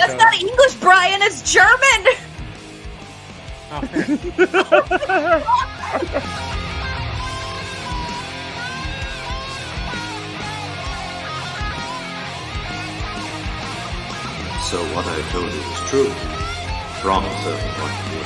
That's not English, Brian. It's German. So what I told you is true, from a certain point of view.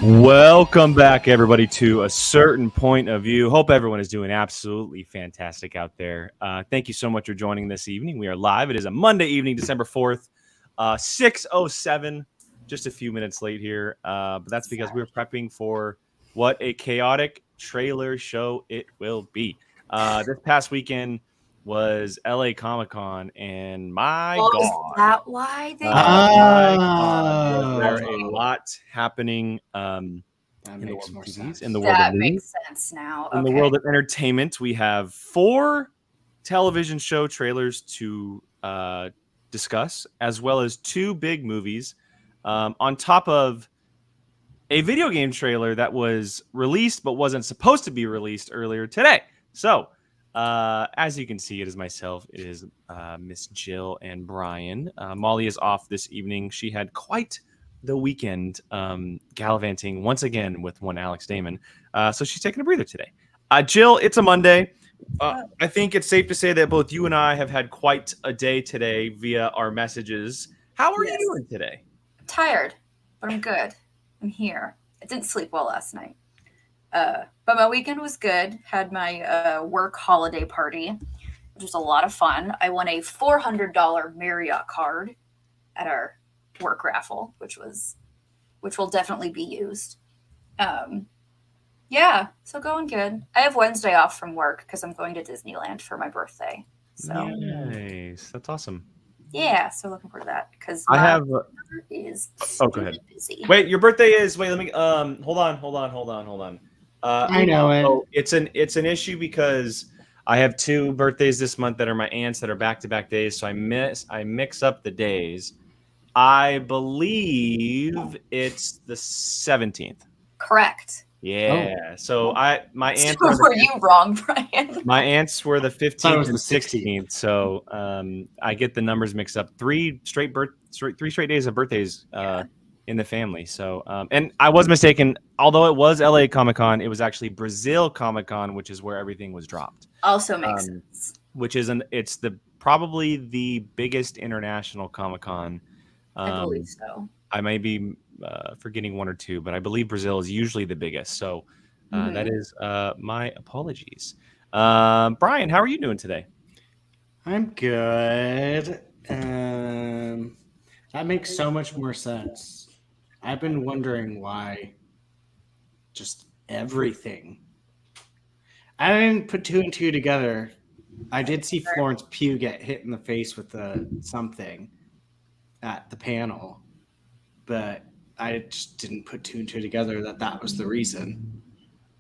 Welcome back, everybody, to A Certain Point of View. Hope everyone is doing absolutely fantastic out there. Thank you so much for joining this evening. We are live. It is a Monday evening, December 4th, 6:07. Just a few minutes late here, but that's because we're prepping for what a chaotic trailer show it will be. This past weekend was LA Comic-Con, and my God. Is that why they my God, was there a lot happening in the world of movies, in the world of movies, makes sense now. in the world of entertainment. We have 4 television show trailers to discuss, as well as 2 big movies, on top of a video game trailer that was released but wasn't supposed to be released earlier today. So, as you can see, it is myself, it is Miss Jill and Brian. Molly is off this evening. She had quite the weekend gallivanting once again with one Alex Damon. So she's taking a breather today. Jill, it's a Monday. I think it's safe to say that both you and I have had quite a day today via our messages. How are you doing today? I'm tired, but I'm good. I'm here. I didn't sleep well last night. But my weekend was good. Had my work holiday party, which was a lot of fun. I won a $400 Marriott card at our work raffle, which will definitely be used. Yeah, so going good. I have Wednesday off from work because I'm going to Disneyland for my birthday. So nice, that's awesome. Yeah, so looking forward to that because I have is go ahead. Busy. Wait, your birthday is let me hold on. I know it. So it's an issue because I have 2 birthdays this month that are my aunts that are back-to-back days, so I mix up the days. I believe it's the 17th. Correct. Yeah. Oh. So my aunts were you wrong, Brian? My aunts were the 15th and the 16th, so I get the numbers mixed up. 3 straight days of birthdays in the family. So and I was mistaken. Although it was LA Comic-Con, it was actually Brazil Comic-Con, which is where everything was dropped. Also makes sense. Which is it's probably the biggest international Comic-Con. I believe so. I may be forgetting 1 or 2, but I believe Brazil is usually the biggest. So that is my apologies. Brian, how are you doing today? I'm good. That makes so much more sense. I've been wondering why just everything. I didn't put 2 and 2 together. I did see Florence Pugh get hit in the face with something at the panel, but I just didn't put 2 and 2 together that was the reason.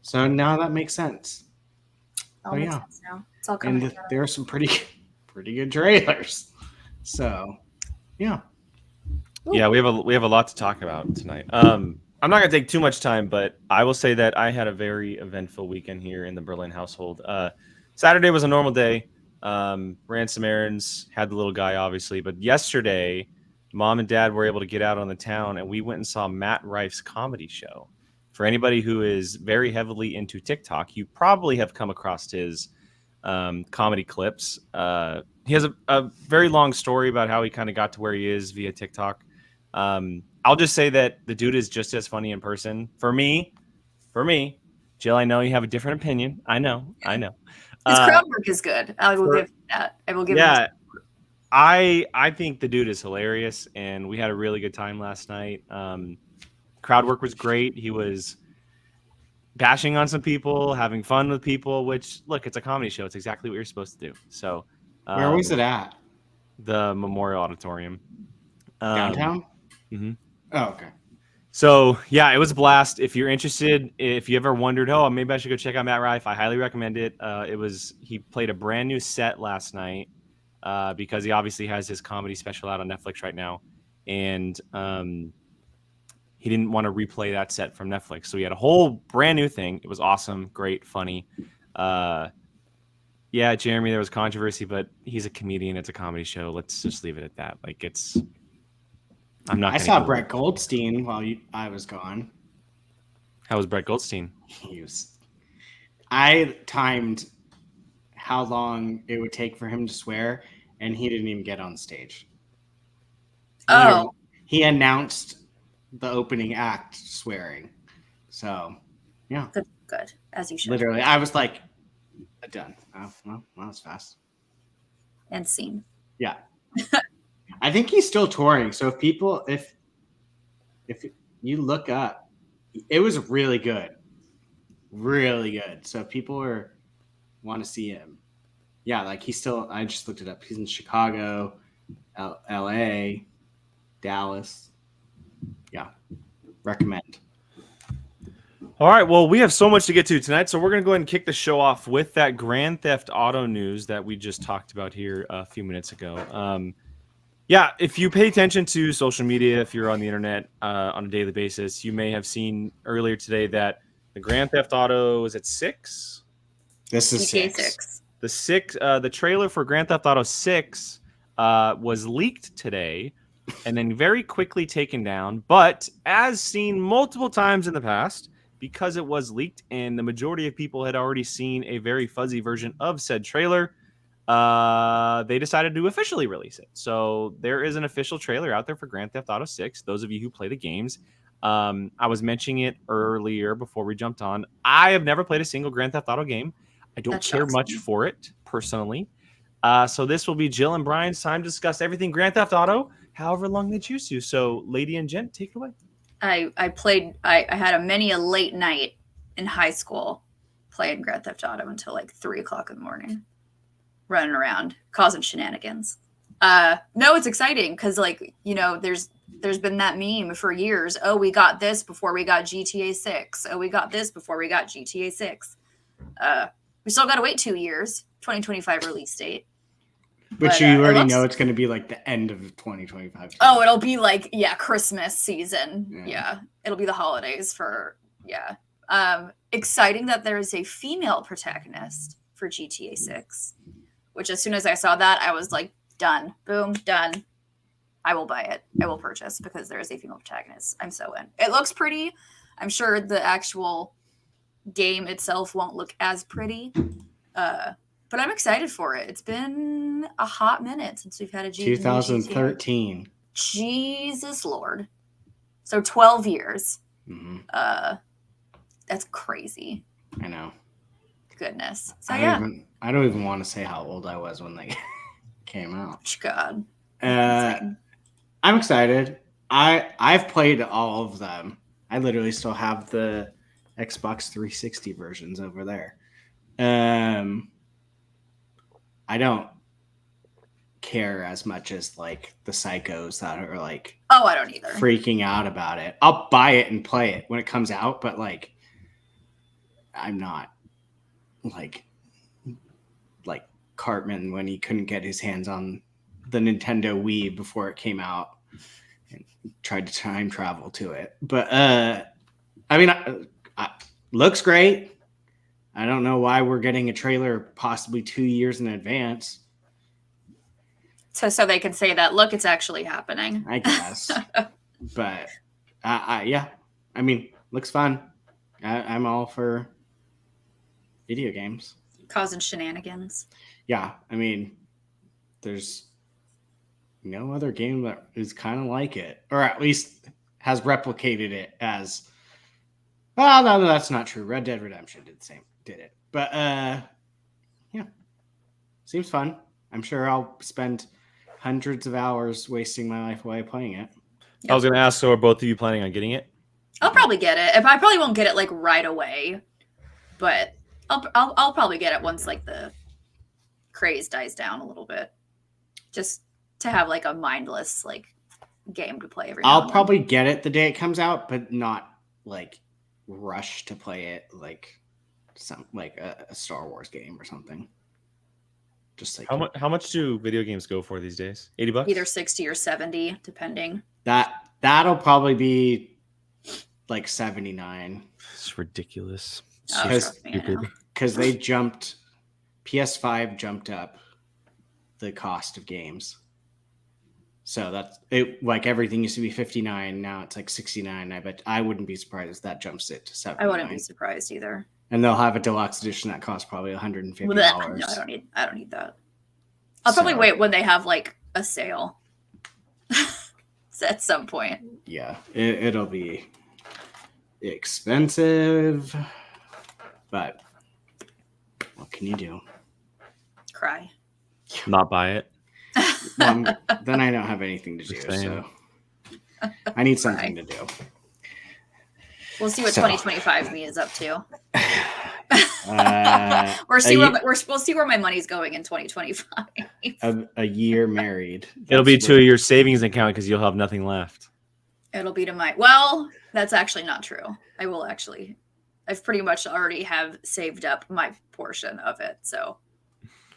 So now that makes sense. All makes sense now. It's all coming together. There are some pretty good trailers. So, yeah. Yeah, we have a lot to talk about tonight. I'm not going to take too much time, but I will say that I had a very eventful weekend here in the Berlin household. Saturday was a normal day. Ran some errands, had the little guy, obviously. But yesterday, Mom and Dad were able to get out on the town, and we went and saw Matt Rife's comedy show. For anybody who is very heavily into TikTok, you probably have come across his comedy clips. He has a very long story about how he kind of got to where he is via TikTok. I'll just say that the dude is just as funny in person. For me, Jill, I know you have a different opinion. I know. His crowd work is good. I will give that. I will give him. I think the dude is hilarious, and we had a really good time last night. Crowd work was great. He was bashing on some people, having fun with people, which, look, it's a comedy show. It's exactly what you're supposed to do. So, where was it at? The Memorial Auditorium. Downtown? Mm-hmm. Oh, okay. So, yeah, it was a blast. If you're interested, if you ever wondered, maybe I should go check out Matt Rife, I highly recommend it. He played a brand new set last night because he obviously has his comedy special out on Netflix right now. And he didn't want to replay that set from Netflix. So he had a whole brand new thing. It was awesome, great, funny. Yeah, Jeremy, there was controversy, but he's a comedian. It's a comedy show. Let's just leave it at that. Like, I'm not. I gonna saw go Brett there. Goldstein while I was gone. How was Brett Goldstein? I timed how long it would take for him to swear, and he didn't even get on stage. Oh, He announced the opening act swearing. So, yeah. good. As you should. Literally, I was like, done. Oh, well, that was fast. And scene. Yeah. I think he's still touring. So if you look up, it was really good. Really good. So if people want to see him, yeah, like he's still, I just looked it up. He's in Chicago, LA, Dallas. Yeah. Recommend. All right. Well, we have so much to get to tonight, so we're going to go ahead and kick the show off with that Grand Theft Auto news that we just talked about here a few minutes ago. Yeah, if you pay attention to social media, if you're on the internet on a daily basis, you may have seen earlier today that the Grand Theft Auto is at 6. This is GTA 6. The trailer for Grand Theft Auto 6 was leaked today and then very quickly taken down. But as seen multiple times in the past, because it was leaked and the majority of people had already seen a very fuzzy version of said trailer, they decided to officially release it. So there is an official trailer out there for Grand Theft Auto 6. Those of you who play the games, I was mentioning it earlier before we jumped on. I have never played a single Grand Theft Auto game. I don't care much for it personally. So this will be Jill and Brian's time to discuss everything Grand Theft Auto, however long they choose to. So, lady and gent, take it away. I had many a late night in high school playing Grand Theft Auto until like 3:00 in the morning, running around causing shenanigans. No, it's exciting because there's been that meme for years. Oh, we got this before we got GTA 6. Oh, we got this before we got GTA 6. We still got to wait 2 years, 2025 release date. But you already know it's going to be like the end of 2025. Oh, it'll be like, Christmas season. Yeah. It'll be the holidays exciting that there is a female protagonist for GTA 6, which as soon as I saw that, I was like, done. Boom, done. I will buy it. I will purchase because there is a female protagonist. I'm so in. It looks pretty. I'm sure the actual game itself won't look as pretty. But I'm excited for it. It's been a hot minute since we've had a GTA. 2013. Jesus Lord. So 12 years. Mm-hmm. That's crazy. I know. Goodness. So I don't even want to say how old I was when they came out. God. I'm excited. I've played all of them. I literally still have the Xbox 360 versions over there. I don't care as much as like the psychos that are like, oh, I don't either, freaking out about it. I'll buy it and play it when it comes out, but like I'm not like Cartman when he couldn't get his hands on the Nintendo Wii before it came out and tried to time travel to it. But I mean, looks great. I don't know why we're getting a trailer possibly 2 years in advance. So they can say that, look, it's actually happening. I guess. But yeah, I mean, looks fun. I'm all for video games. Causing shenanigans. Yeah, I mean, there's no other game that is kind of like it, or at least has replicated it as. Well, no, that's not true. Red Dead Redemption did it. But yeah, seems fun. I'm sure I'll spend hundreds of hours wasting my life away playing it. Yep. I was going to ask, so are both of you planning on getting it? I'll probably get it. I probably won't get it like right away, but I'll probably get it once like the craze dies down a little bit, just to have like a mindless like game to play every. I'll probably get it the day it comes out, but not like rush to play it like some like a Star Wars game or something. Just like how much do video games go for these days? $80? Either 60 or 70, depending. That'll probably be like 79. It's ridiculous. Because they jumped PS5 jumped up the cost of games. So that's it. Like everything used to be $59, now it's like $69. I bet I wouldn't be surprised if that jumps it to $79. I wouldn't be surprised either. And they'll have a deluxe edition that costs probably $150. Blech. No, I don't need that. I'll probably wait when they have like a sale at some point. Yeah, it'll be expensive, but what can you do? Cry. Not buy it. Well, then I don't have anything to do, so I need something to do. We'll see what 2025 me is up to. We'll see where my money's going in 2025. A year married. It'll be to your savings account because you'll have nothing left. It'll be to my. Well, that's actually not true. I've pretty much already have saved up my portion of it, so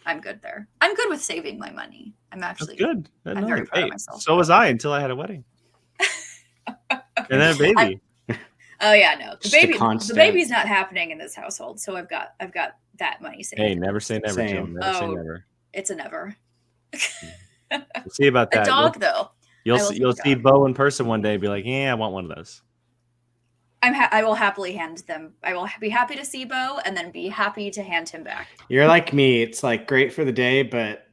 I'm good there. I'm good with saving my money. I'm actually good. I'm very proud of myself. So was I until I had a wedding. And then a baby. Oh yeah, no. The baby's not happening in this household, so I've got that money saved. Hey, never say never, Jim. Never say never. It's a never. We'll see about that. A dog, though. You'll see Bo in person one day and be like, yeah, I want one of those. I will happily hand them. I will be happy to see Bo and then be happy to hand him back. You're like me. It's like great for the day, but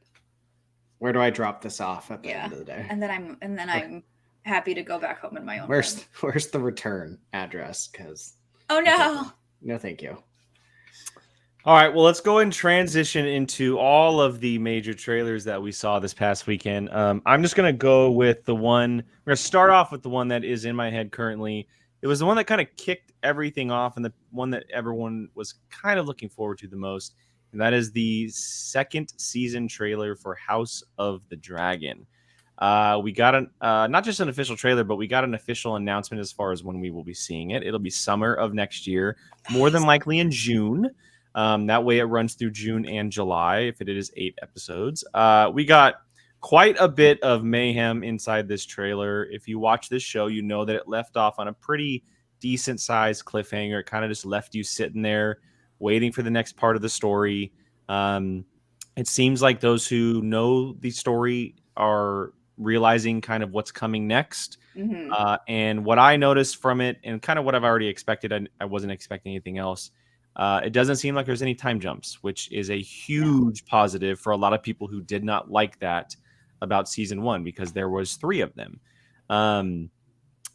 where do I drop this off at the end of the day? And then I'm happy to go back home in my own. Where's the return address? Because no, thank you. All right, well, let's go and transition into all of the major trailers that we saw this past weekend. I'm just going to go with the one. We're going to start off with the one that is in my head currently. It was the one that kind of kicked everything off and the one that everyone was kind of looking forward to the most. And that is the second season trailer for House of the Dragon. We got not just an official trailer, but we got an official announcement as far as when we will be seeing it. It'll be summer of next year, more than likely in June. That way it runs through June and July if it is 8 episodes. We got quite a bit of mayhem inside this trailer. If you watch this show, you know that it left off on a pretty decent sized cliffhanger. It kind of just left you sitting there waiting for the next part of the story. It seems like those who know the story are realizing kind of what's coming next. Mm-hmm. And what I noticed from it and kind of what I've already expected, I wasn't expecting anything else. It doesn't seem like there's any time jumps, which is a huge positive for a lot of people who did not like that about season 1 because there was 3 of them.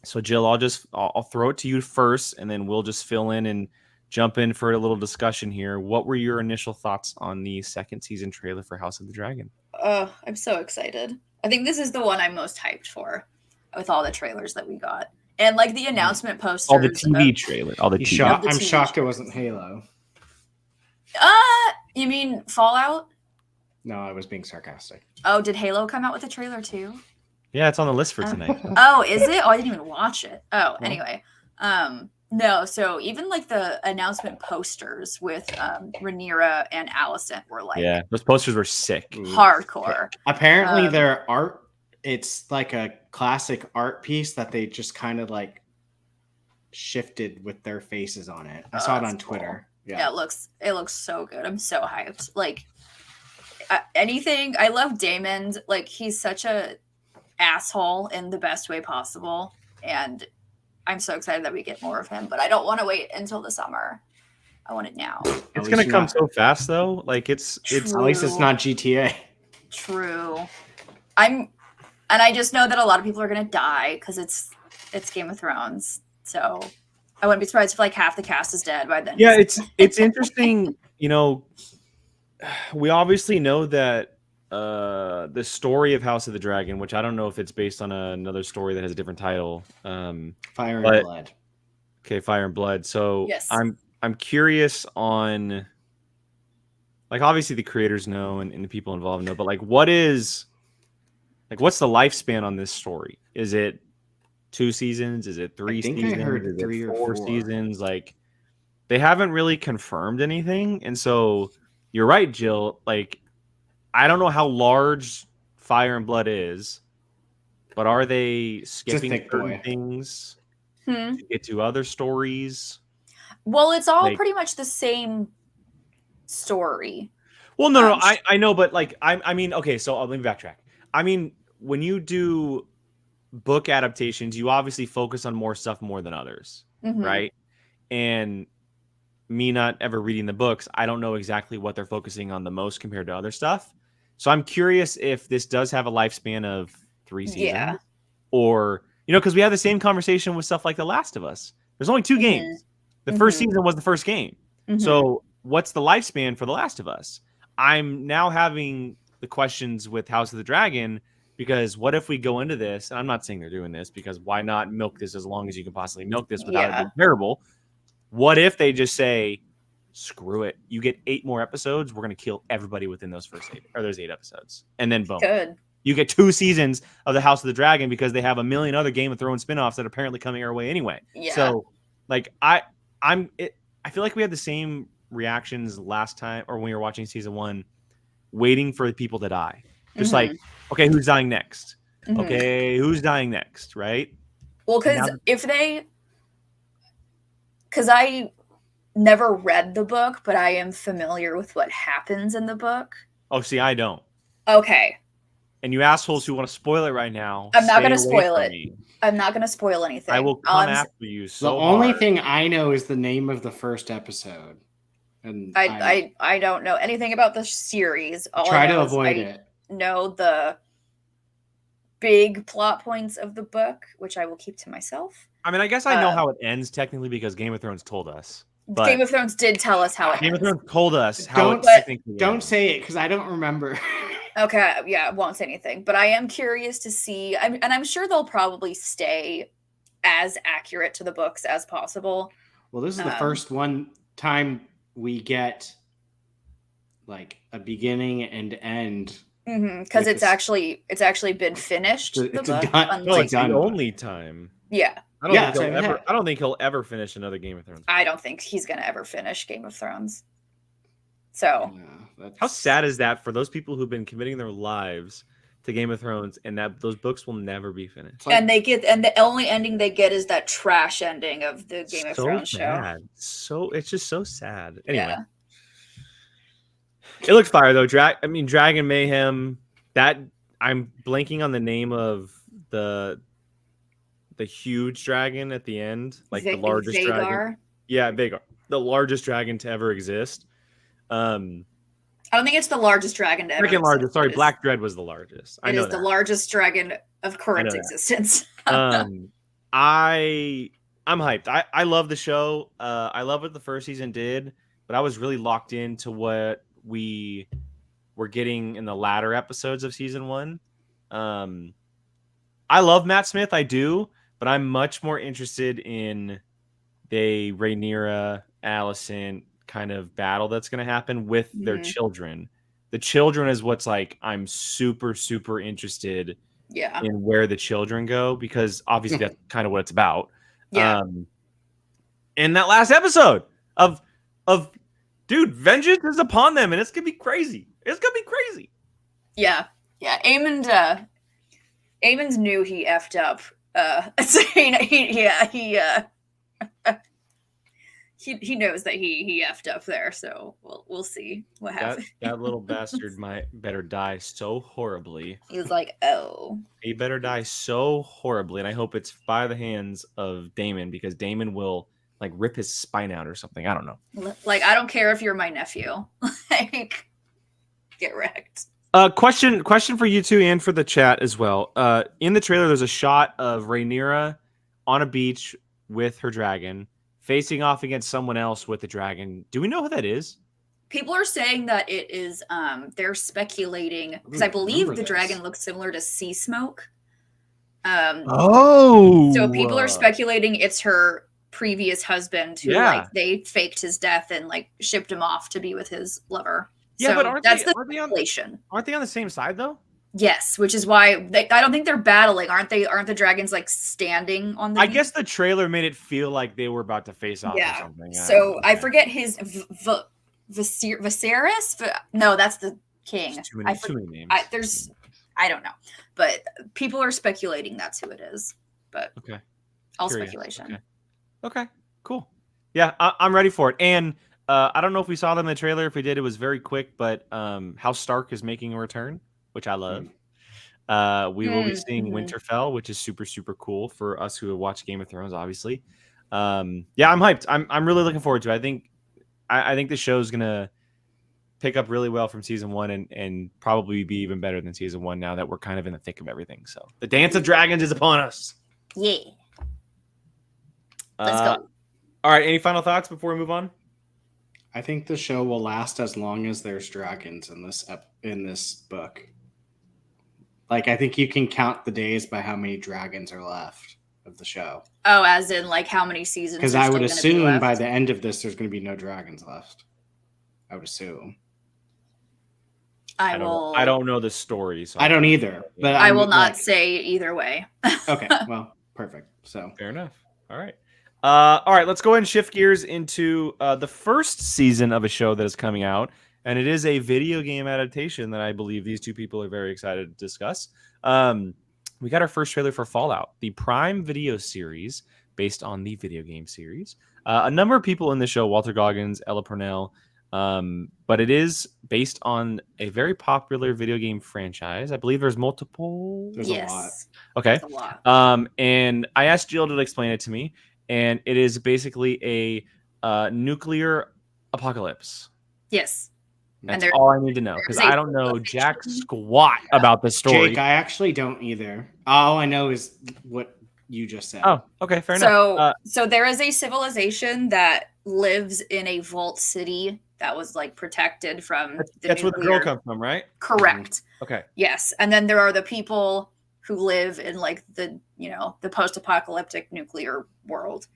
So Jill, I'll throw it to you first, and then we'll just fill in and jump in for a little discussion here. What were your initial thoughts on the second season trailer for House of the Dragon? I'm so excited. I think this is the one I'm most hyped for with all the trailers that we got. And like the announcement posters. All the TV trailer. All the TV. I'm shocked it wasn't Halo. You mean Fallout? No, I was being sarcastic. Oh, did Halo come out with a trailer too? Yeah, it's on the list for tonight. Oh, is it? Oh, I didn't even watch it. Oh, anyway. No, so even like the announcement posters with Rhaenyra and Alicent were like, yeah, those posters were sick. Hardcore. Apparently their art, it's like a classic art piece that they just kind of like shifted with their faces on it. I saw it on Twitter. Cool. Yeah, it looks so good. I'm so hyped. Like anything. I love Damon. Like he's such a asshole in the best way possible, and I'm so excited that we get more of him. But I don't want to wait until the summer. I want it now. It's gonna come so fast though. Like it's at least it's not GTA. True. And I just know that a lot of people are gonna die because it's Game of Thrones. So I wouldn't be surprised if like half the cast is dead by then. Yeah, it's interesting. You know, we obviously know that the story of House of the Dragon, which I don't know if it's based on another story that has a different title. Fire and Blood. Okay, Fire and Blood. So yes. I'm curious on, like, obviously the creators know and the people involved know, but like what's the lifespan on this story? Is it 2 seasons? Is it 3 seasons? I heard is 3 it or 4 4 seasons? Like they haven't really confirmed anything. And so you're right, Jill. Like I don't know how large Fire and Blood is, but are they skipping certain things to get to other stories? Well, it's all pretty much the same story. Well, no, I know, but like I mean, okay, so let me backtrack. I mean, when you do book adaptations, you obviously focus on more stuff more than others, right? And me not ever reading the books, I don't know exactly what they're focusing on the most compared to other stuff. So I'm curious if this does have a lifespan of 3 seasons, or because we had the same conversation with stuff like The Last of Us. There's only 2 games. The first season was the first game. So what's the lifespan for The Last of Us? I'm now having the questions with House of the Dragon, because what if we go into this, and I'm not saying they're doing this, because why not milk this as long as you can possibly milk this without it being terrible? What if they just say, screw it, you get 8 more episodes, we're going to kill everybody within those first 8, or those 8 episodes. And then boom. Good. You get 2 seasons of the House of the Dragon, because they have a million other Game of Thrones spinoffs that are apparently coming our way anyway. Yeah. So like I feel like we had the same reactions last time, or when we were watching season 1, waiting for people to die. Just like, okay, who's dying next? Okay, who's dying next, right? Well, because I never read the book, but I am familiar with what happens in the book. Oh, see, I don't. Okay. And you assholes who want to spoil it right now, I'm not going to spoil it. I'm not going to spoil anything. I will come after you so The only hard. thing I know is the name of the first episode. And I don't know anything about the series. All try I know to is avoid it. know the big plot points of the book, which I will keep to myself. I mean, I guess I know how it ends technically, because Game of Thrones told us. But Game of Thrones did tell us how it Game ends. of Thrones told us how it technically Don't ends. say it, because I don't remember. Okay, yeah, I won't say anything, but I am curious to see, and I'm sure they'll probably stay as accurate to the books as possible. Well, this is the first time we get like a beginning and end. Because it's actually been finished. It's the a book, done. No, it's the done. only time. Yeah. I don't think he'll ever finish another Game of Thrones. I don't think he's gonna ever finish Game of Thrones. So how sad is that for those people who've been committing their lives to Game of Thrones, and that those books will never be finished. And the only ending they get is that trash ending of the Game of Thrones show. So it's just so sad. Anyway, it looks fire though. Dragon Mayhem. That I'm blanking on the name of the huge dragon at the end, like the largest dragon. Yeah, Vagar, the largest dragon to ever exist. I don't think it's the largest dragon to ever exist. Largest. Sorry, Black Dread was the largest. It is the largest dragon of current existence. I'm hyped. I love the show. I love what the first season did, but I was really locked into what we were getting in the latter episodes of season 1. I love Matt Smith, I do, but I'm much more interested in the Rhaenyra, Alicent kind of battle that's going to happen with their children. The children is what's like, I'm super, super interested in where the children go, because obviously that's kind of what it's about. Yeah. In that last episode of dude, vengeance is upon them, and it's going to be crazy. It's going to be crazy. Yeah. Yeah. Aemond knew he effed up. He knows that he effed up there, so we'll see what happens. That little bastard better die so horribly. He was like, "Oh, he better die so horribly," and I hope it's by the hands of Daemon, because Daemon will like rip his spine out or something. I don't know. Like, I don't care if you're my nephew. Like, get wrecked. Question for you two and for the chat as well. In the trailer, there's a shot of Rhaenyra on a beach with her dragon, facing off against someone else with the dragon. Do we know who that is? People are saying that it is, they're speculating, because I believe the dragon looks similar to Sea Smoke. So people are speculating it's her previous husband who, like, they faked his death and, like, shipped him off to be with his lover. Yeah, so but that's the speculation. Aren't they on the same side, though? Yes, which is why I don't think they're battling. Aren't the dragons like standing on the? I guess the trailer made it feel like they were about to face off or something. So I forget his Viserys. No, that's the king. Too many names. I don't know, but people are speculating that's who it is. But all speculation. Okay, cool. Yeah, I'm ready for it. And I don't know if we saw them in the trailer. If we did, it was very quick. But House Stark is making a return, which I love. We will be seeing Winterfell, which is super, super cool for us who have watched Game of Thrones, obviously. Yeah, I'm hyped. I'm really looking forward to it. I think the show's gonna pick up really well from season 1 and probably be even better than season 1 now that we're kind of in the thick of everything. So the Dance of Dragons is upon us. Yeah. Let's go. All right. Any final thoughts before we move on? I think the show will last as long as there's dragons in this book. Like, I think you can count the days by how many dragons are left of the show. Oh, as in like how many seasons? Because I would assume by the end of this, there's going to be no dragons left. I would assume. I don't know the story. So I don't either. But I will not say either way. Okay. Well, perfect. So fair enough. All right. All right. Let's go ahead and shift gears into the first season of a show that is coming out. And it is a video game adaptation that I believe these two people are very excited to discuss. We got our first trailer for Fallout, the Prime Video series based on the video game series. A number of people in the show, Walter Goggins, Ella Purnell, but it is based on a very popular video game franchise. I believe there's multiple. There's a lot. Okay. There's a lot. And I asked Jill to explain it to me, and it is basically a nuclear apocalypse. Yes. That's all I need to know because I don't know jack squat about the story. Jake, I actually don't either. All I know is what you just said. Oh, okay, fair enough. So there is a civilization that lives in a vault city that was like protected from. That's where the girl comes from, right? Correct. Okay. Yes, and then there are the people who live in like the the post-apocalyptic nuclear world.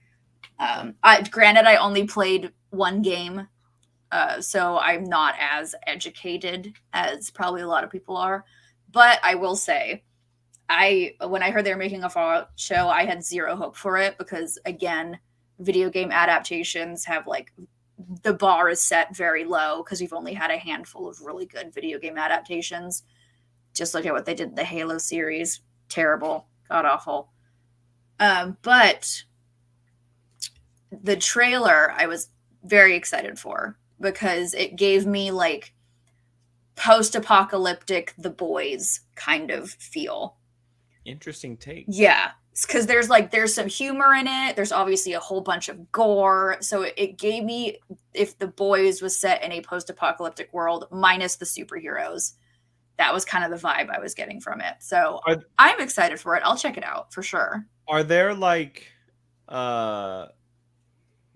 Granted, I only played one game. So I'm not as educated as probably a lot of people are. But I will say, when I heard they were making a Fallout show, I had zero hope for it because, again, video game adaptations have like the bar is set very low because we've only had a handful of really good video game adaptations. Just look at what they did in the Halo series. Terrible. God awful. But the trailer I was very excited for, because it gave me like post-apocalyptic The Boys kind of feel. Interesting take. Yeah, because there's some humor in it. There's obviously a whole bunch of gore. So it gave me, if The Boys was set in a post-apocalyptic world minus the superheroes, that was kind of the vibe I was getting from it. So I'm excited for it. I'll check it out for sure. Are there like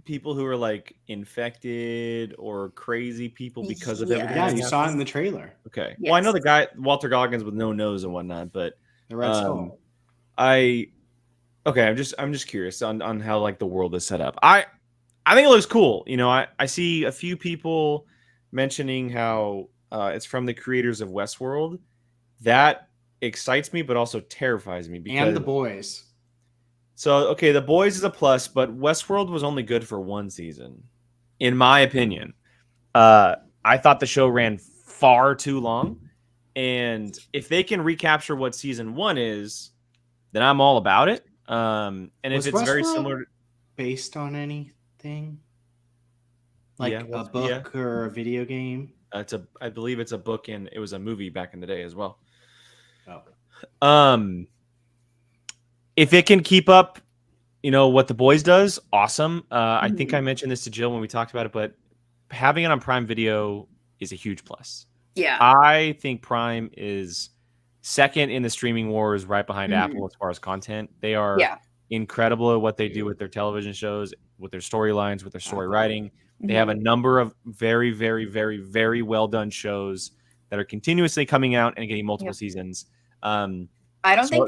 people who are like infected or crazy people because of everything? Yeah, you saw it in the trailer. Okay. Yes. Well, I know the guy Walter Goggins with no nose and whatnot, but the Red Skull. I'm just curious on how like the world is set up. I think it looks cool. I see a few people mentioning how it's from the creators of Westworld. That excites me, but also terrifies me because and The Boys. So, okay, The Boys is a plus, but Westworld was only good for one season, in my opinion. I thought the show ran far too long, and if they can recapture what season 1 is, then I'm all about it. And if it's very similar, based on anything, like a book or a video game, I believe it's a book, and it was a movie back in the day as well. Oh. If it can keep up, what The Boys does, awesome. I think I mentioned this to Jill when we talked about it, but having it on Prime Video is a huge plus. Yeah. I think Prime is second in the streaming wars right behind Apple as far as content. They are incredible at what they do with their television shows, with their storylines, with their story writing. They have a number of very, very, very, very well done shows that are continuously coming out and getting multiple seasons. I don't think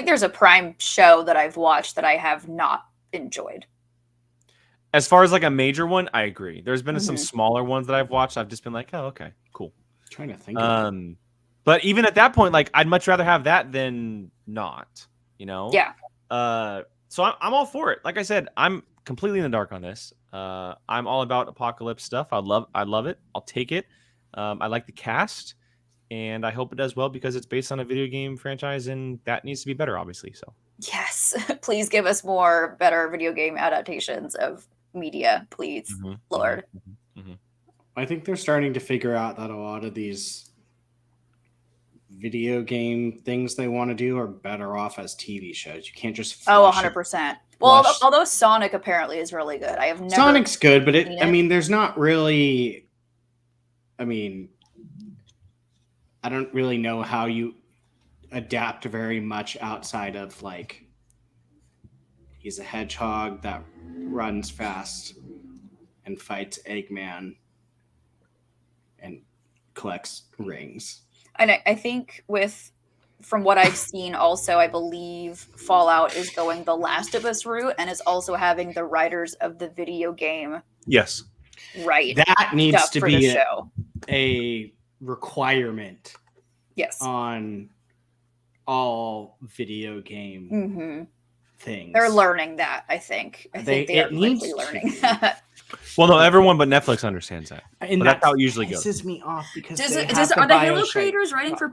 there's a Prime show that I've watched that I have not enjoyed. As far as like a major one, I agree. There's been some smaller ones that I've watched. I've just been like, oh, okay, cool. I'm trying to think. But even at that point, like I'd much rather have that than not. Yeah. So I'm all for it. Like I said, I'm completely in the dark on this. I'm all about apocalypse stuff. I love it. I'll take it. I like the cast. And I hope it does well because it's based on a video game franchise, and that needs to be better, obviously. So yes, please give us more better video game adaptations of media, please, Lord. I think they're starting to figure out that a lot of these video game things they want to do are better off as TV shows. You can't just Oh, flush 100%. Well, flush- although Sonic apparently is really good. I have never. Sonic's good, but seen I it. mean, there's not really. I mean, I don't really know how you adapt very much outside of like he's a hedgehog that runs fast and fights Eggman and collects rings. And I think from what I've seen also, I believe Fallout is going the Last of Us route and is also having the writers of the video game Yes. write That needs stuff to for the be show. a requirement Yes. on all video game things. They're learning that, I think. I think they are it needs quickly to learning be. that. Well, no, everyone but Netflix understands that. And But that's how it usually goes. pisses me off because Are the Halo creators writing for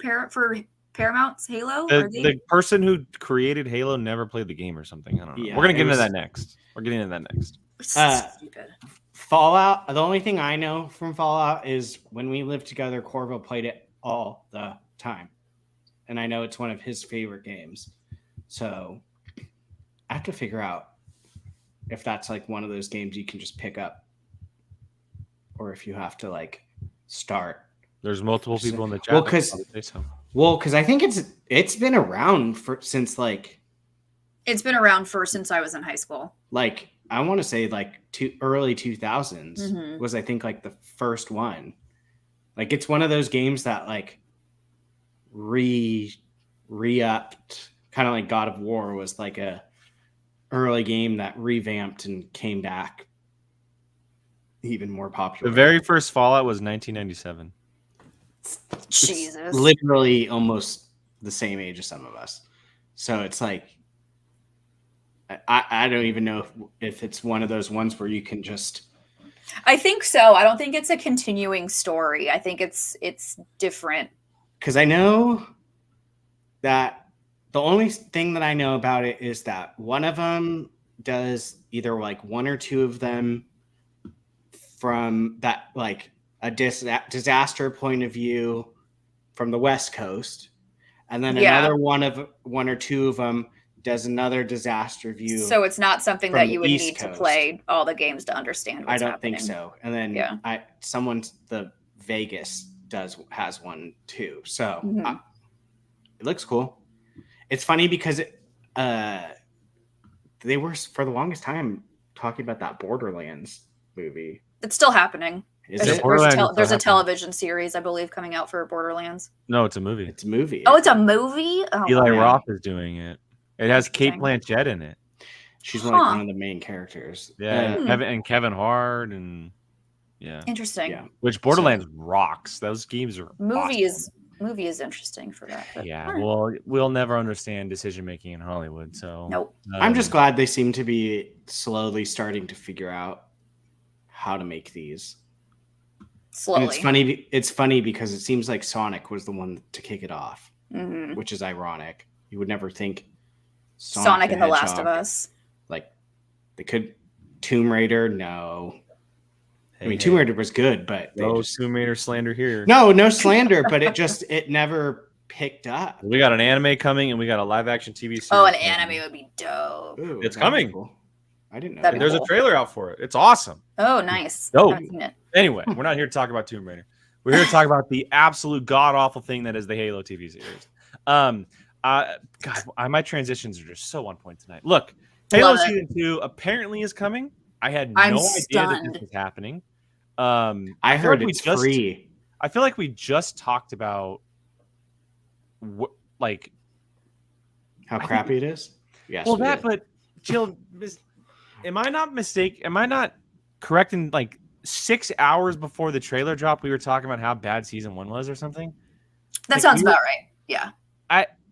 Paramount's Halo? The person who created Halo never played the game or something. I don't know. Yeah, We're gonna get it into was- that next. We're getting into that next. Stupid. Fallout. The only thing I know from Fallout is when we lived together, Corvo played it all the time, and I know it's one of his favorite games. So I have to figure out if that's like one of those games you can just pick up, or if you have to like start. There's multiple people in the chat. Well, that 'cause- probably say so. Well, because I think it's been around since like It's been around since I was in high school. I want to say like early 2000s Mhm. was I think like the first one. Like it's one of those games that like re-upped, kind of like God of War was like a early game that revamped and came back even more popular. The very first Fallout was 1997. Jesus. It's literally almost the same age as some of us. So it's like I don't even know if it's one of those ones where you can just. I think so. I don't think it's a continuing story. I think it's different. Because I know that the only thing that I know about it is that one of them does either like one or two of them from that like a disaster point of view from the West Coast, and then another one or two of them does another disaster view. So it's not something from that the you would East need to Coast. play all the games to understand what's I don't happening. think so. And then the Vegas has one too. So it looks cool. It's funny because they were for the longest time talking about that Borderlands movie. It's still happening. There's a television series, I believe, coming out for Borderlands. No, it's a movie. It's a movie. Oh, it's a movie? Oh, Eli yeah. Roth is doing it. It has Kate Interesting. Blanchett in it. She's one of the main characters. Yeah, and Kevin Hart and Interesting. Yeah. which Borderlands rocks. Those games are Movie awesome. is interesting for that. But, Yeah, all right. well, we'll never understand decision making in Hollywood. So Nope. I'm just glad they seem to be slowly starting to figure out how to make these. Slowly. And it's funny because it seems like Sonic was the one to kick it off, Mhm. which is ironic. You would never think Sonic and the Last of Hedgehog, Us. like they could Tomb Raider. No, Hey, I mean Tomb Raider was good, but they no just, Tomb Raider slander here. no slander, but it never picked up. We got an anime coming and we got a live action TV series. Oh, an coming. anime would be dope. Ooh, It's that'd be coming. cool. I didn't know. That'd be There's a cool. trailer out for it. It's awesome. Oh, nice. Dope. I haven't seen it. Anyway, we're not here to talk about Tomb Raider. We're here to talk about the absolute god awful thing that is the Halo TV series. God, my transitions are just so on point tonight. Look, Halo Love it. Season 2 apparently is coming. I had I'm no idea that stunned. this was happening. I feel heard like it's free. I feel like we just talked about like How crappy it is. Yes. well we that, did. but Jill, am I not correct in like 6 hours before the trailer dropped, we were talking about how bad season 1 was or something? That Like, sounds we were- about right.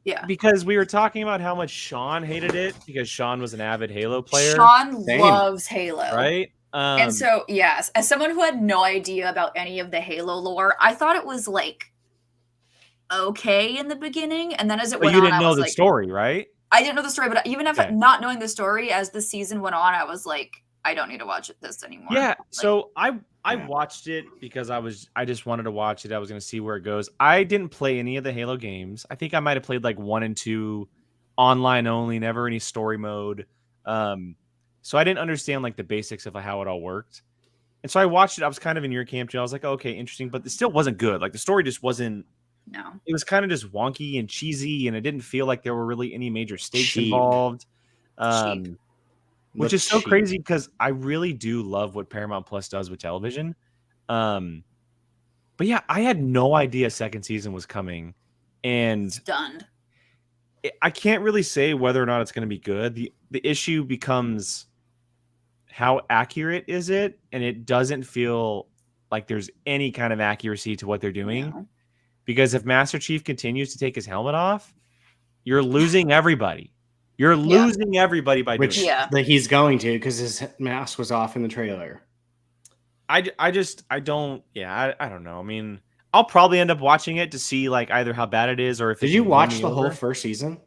Yeah. Because we were talking about how much Sean hated it because Sean was an avid Halo player, Sean Same. loves Halo. right? And so, yes, as someone who had no idea about any of the Halo lore, I thought it was like okay in the beginning, and then as it but went you on, didn't I know was the like, story, right? I didn't know the story, but even if Okay. not knowing the story as the season went on, I was like, I don't need to watch this anymore. Yeah, Like, so I Yeah. watched it because I just wanted to watch it. I was going to see where it goes. I didn't play any of the Halo games. I think I might have played like 1 and 2 online only, never any story mode. So I didn't understand like the basics of how it all worked. And so I watched it. I was kind of in your camp, Joe. I was like, oh, okay, interesting, but it still wasn't good. Like the story just wasn't. no. It was kind of just wonky and cheesy, and it didn't feel like there were really any major stakes Cheap. involved. Cheap. Which Looked is so cheap. crazy because I really do love what Paramount Plus does with television. But yeah, I had no idea second season was coming, and Stunned. I can't really say whether or not it's going to be good. The issue becomes how accurate is it, and it doesn't feel like there's any kind of accuracy to what they're doing. No. Because if Master Chief continues to take his helmet off, you're losing everybody. You're losing everybody by doing Which it. Yeah. that he's going to, because his mask was off in the trailer. I don't know. I mean, I'll probably end up watching it to see like either how bad it is or if Did it you can win watch me the whole over. first season?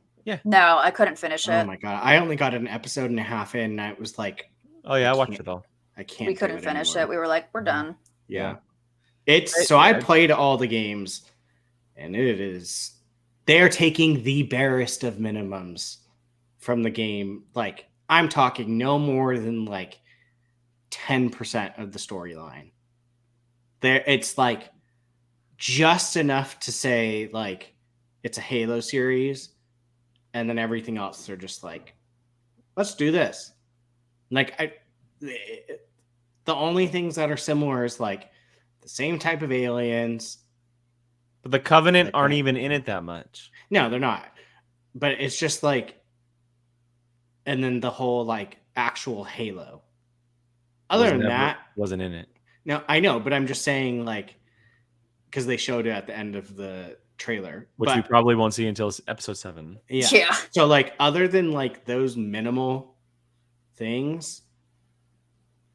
No, I couldn't finish Oh it. my god, I only got an episode and a half in, and I was like, Oh yeah, I watched can't- it all. I can't. We do couldn't finish anymore. it. We were like, we're done. Yeah. Yeah. I Yeah. played all the games, and it is they're taking the barest of minimums from the game. Like, I'm talking no more than like 10% of the storyline. It's like just enough to say like it's a Halo series, and then everything else they're just like, let's do this. Like the only things that are similar is like the same type of aliens. But the Covenant Okay. aren't even in it that much. No, they're not. But it's just like, and then the whole like actual Halo. Other than that, wasn't in it. no, I know, but I'm just saying like, because they showed it at the end of the trailer, Which we probably won't see until episode 7. yeah. So like, other than like those minimal things,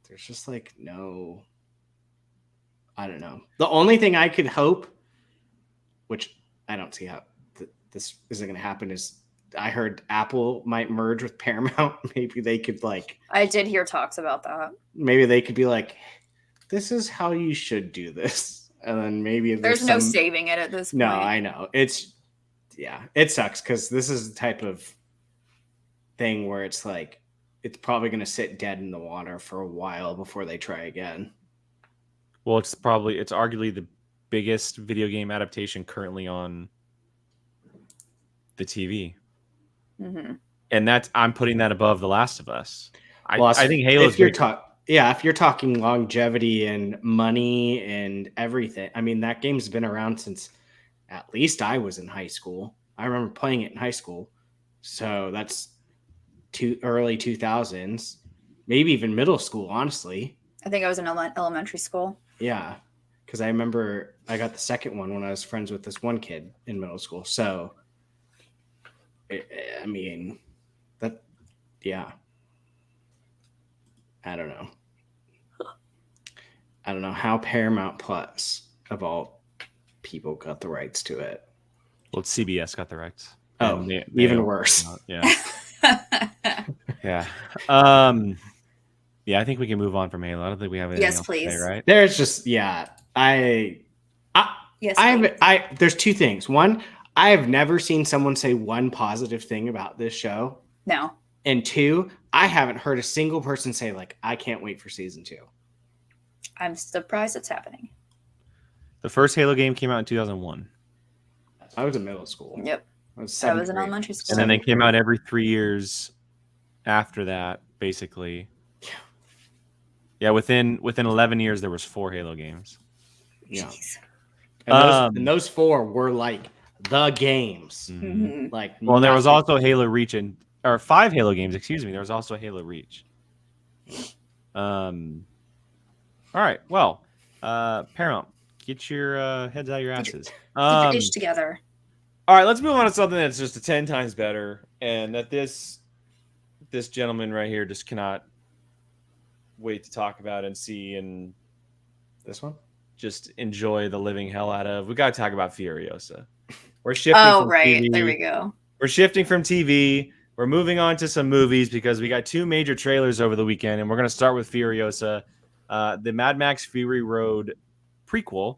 there's just like no, I don't know. The only thing I could hope, which I don't see how this isn't going to happen, is I heard Apple might merge with Paramount. Maybe they could like, I did hear talks about that. maybe they could be like, this is how you should do this. And then maybe There's no saving it at this point. No, I know. It sucks because this is the type of thing where it's like, it's probably going to sit dead in the water for a while before they try again. Well, it's arguably the biggest video game adaptation currently on the TV. Mm-hmm. And I'm putting that above The Last of Us. Well, I think Halo's if you're bigger. if you're talking longevity and money and everything, I mean, that game's been around since at least I was in high school. I remember playing it in high school. So that's early 2000s, maybe even middle school, honestly. I think I was in elementary school. Yeah, because I remember I got the second one when I was friends with this one kid in middle school. So, I mean, yeah. I don't know. I don't know how Paramount Plus, of all people, got the rights to it. Well, CBS got the rights. Oh, And they even own it. worse. Yeah. Yeah. Yeah, I think we can move on from Halo. I don't think we have anything Yes, else to say, please. right? There's just, yeah. Yes, please. There's two things. One, I have never seen someone say one positive thing about this show. No. And two, I haven't heard a single person say, like, I can't wait for season 2. I'm surprised it's happening. The first Halo game came out in 2001. I was in middle school. Yep. I was, I was in elementary school. And then they came out every 3 years after that, basically. Yeah, within 11 years, there was 4 Halo games. Yeah. Jeez. And those 4 were like the games. Mhm. Like, Well, there was nothing. also Halo Reach or 5 Halo games, excuse me. There was also Halo Reach. All right. Well, Paramount, get your heads out of your asses. Keep your ish together. All right, let's move on to something that's just 10 times better, and that this gentleman right here just cannot wait to talk about and see and This one? just enjoy the living hell out of. We got to talk about Furiosa. We're shifting. Oh, from right. TV. There we go. We're shifting from TV we're moving on to some movies because we got two major trailers over the weekend, and we're going to start with Furiosa, the Mad Max Fury Road prequel,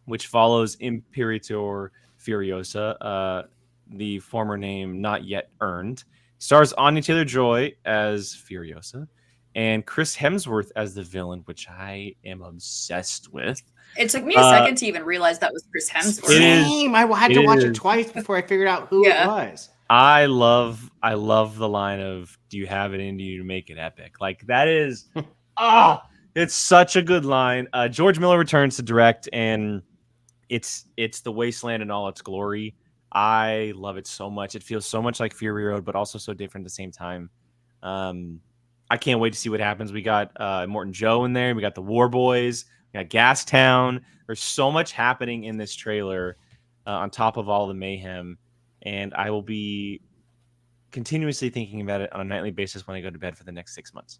which follows Imperator Furiosa, the former name not yet earned. Stars Anya Taylor-Joy as Furiosa and Chris Hemsworth as the villain, which I am obsessed with. It took me a second to even realize that was Chris Hemsworth. Same. I had to watch it twice before I figured out who it was. I love the line of "Do you have it in you to make it epic?" Like that is, it's such a good line. George Miller returns to direct, and it's The Wasteland in all its glory. I love it so much. It feels so much like Fury Road, but also so different at the same time. I can't wait to see what happens. We got Morton Joe in there. We got the War Boys. We got Gastown. There's so much happening in this trailer on top of all the mayhem. And I will be continuously thinking about it on a nightly basis when I go to bed for the next 6 months.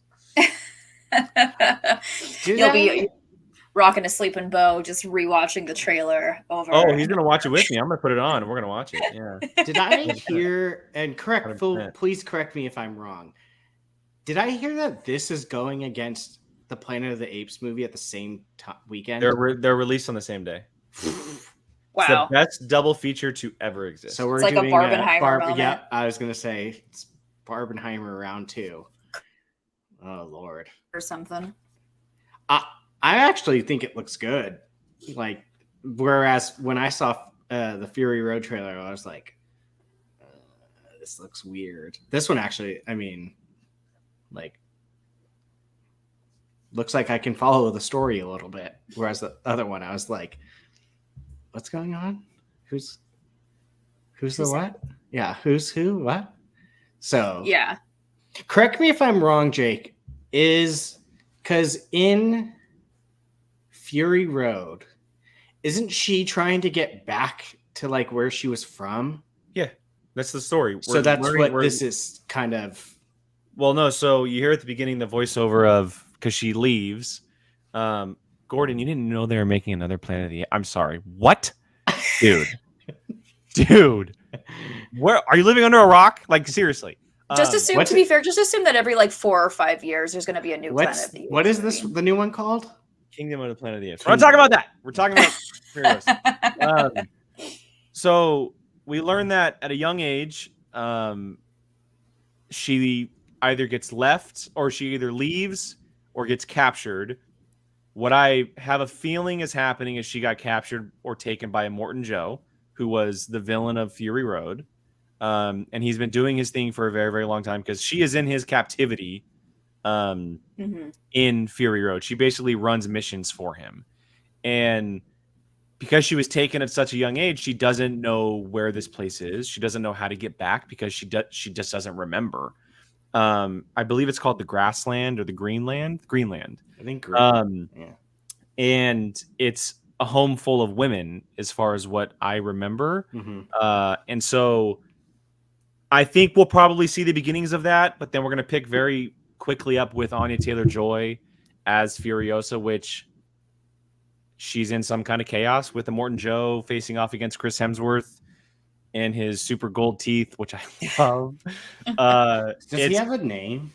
You'll be rocking a sleeping bow, just rewatching the trailer over. Oh, he's gonna watch it with me. I'm gonna put it on, and we're gonna watch it. Yeah. Did I hear? And please correct me if I'm wrong. Did I hear that this is going against the Planet of the Apes movie at the same weekend? They're released on the same day. Wow. It's the best double feature to ever exist. So we're like doing a Barbenheimer moment. Yeah, I was gonna say it's Barbenheimer round 2. Oh Lord. Or something. I actually think it looks good. Like, whereas when I saw the Fury Road trailer, I was like, this looks weird. This one actually, I mean, like, looks like I can follow the story a little bit. Whereas the other one, I was like, what's going on? Who's the what? Yeah, who's who? What? So yeah. Correct me if I'm wrong, Jake. Is because in Fury Road, isn't she trying to get back to like where she was from? Yeah, that's the story. So that's what this is kind of. Well, no. So you hear at the beginning the voiceover of because she leaves. Gordon, you didn't know they were making another Planet of the Apes. I'm sorry. What, dude? Where are you living under a rock? Like seriously. Just assume, to be fair, just assume that every like 4 or 5 years there's going to be a new Planet of the Apes. What is this? The new one called? Kingdom of the Planet of the Apes. We're not talking about that. We're talking about so we learned that at a young age, she either gets left or she either leaves or gets captured. What I have a feeling is happening is she got captured or taken by Morton Joe, who was the villain of Fury Road. And he's been doing his thing for a very, very long time because she is in his captivity in Fury Road. She basically runs missions for him. And because she was taken at such a young age, she doesn't know where this place is. She doesn't know how to get back because she just doesn't remember. I believe it's called the Grassland or the Greenland. I think yeah. And it's a home full of women as far as what I remember. And so I think we'll probably see the beginnings of that, but then we're going to pick very quickly up with Anya Taylor-Joy as Furiosa, which she's in some kind of chaos with the Morton Joe facing off against Chris Hemsworth and his super gold teeth, which I love. Does he have a name?